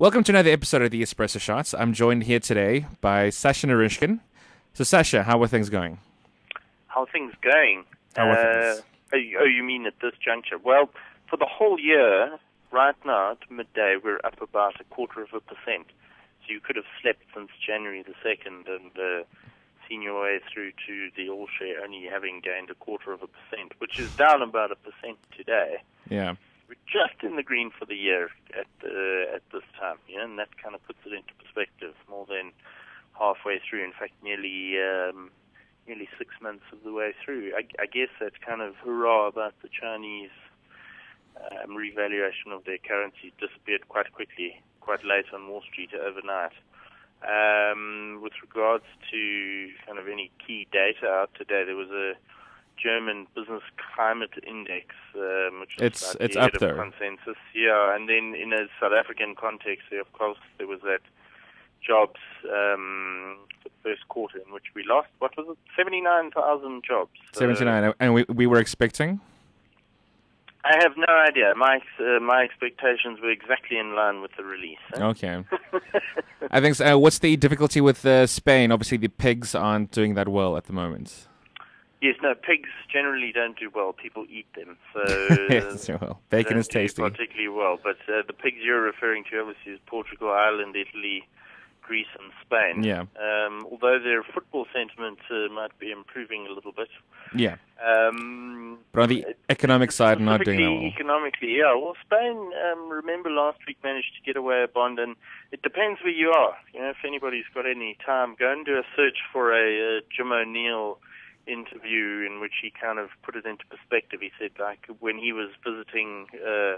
Welcome to another episode of the Espresso Shots. I'm joined here today by Sasha Naryshkine. So, Sasha, how are things going? How are things going? How are things? You mean at this juncture? Well, for the whole year, right now, at midday, we're up about 0.25%. So you could have slept since January the 2nd and seen your way through to the all-share only having gained 0.25%, which is down about 1% today. Yeah. We're just in the green for the year at this time, and that kind of puts it into perspective. More than halfway through, in fact, nearly 6 months of the way through. I guess that's kind of hurrah about the Chinese revaluation of their currency disappeared quite quickly, quite late on Wall Street overnight. With regards to kind of any key data out today, there was a German business climate index, which is it's up there. Consensus, yeah. And then in a South African context, of course, there was that jobs for the first quarter in which we lost. What was it? 79,000 jobs. 79, and we were expecting. I have no idea. My expectations were exactly in line with the release. Okay. I think so. What's the difficulty with Spain? Obviously, the PIIGS aren't doing that well at the moment. Yes, no, pigs generally don't do well. People eat them, so yes, well, bacon is tasty. Particularly well, but the pigs you're referring to obviously is Portugal, Ireland, Italy, Greece, and Spain. Yeah. Although their football sentiment might be improving a little bit. Yeah. But on the economic side, not doing that well. Economically, yeah. Well, Spain, remember last week managed to get away a bond, and it depends where you are. If anybody's got any time, go and do a search for a Jim O'Neill interview in which he kind of put it into perspective. He said, like, when he was visiting the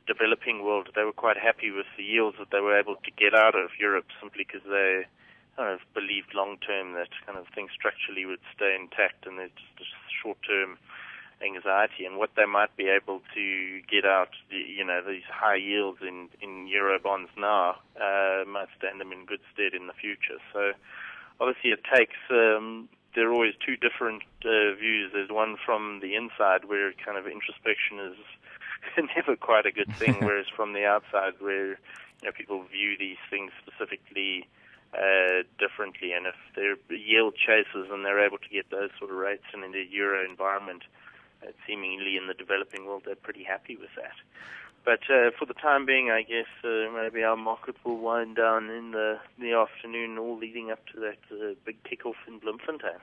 developing world, they were quite happy with the yields that they were able to get out of Europe simply because they kind of believed long term that kind of things structurally would stay intact, and there's just short term anxiety, and what they might be able to get out, these high yields in euro bonds now might stand them in good stead in the future. So obviously it takes there are always two different views. There's one from the inside where kind of introspection is never quite a good thing, whereas from the outside where people view these things specifically differently, and if they're yield chasers and they're able to get those sort of rates in the euro environment, seemingly in the developing world, they're pretty happy with that. But for the time being, I guess maybe our market will wind down in the afternoon, all leading up to that big kickoff in Bloemfontein.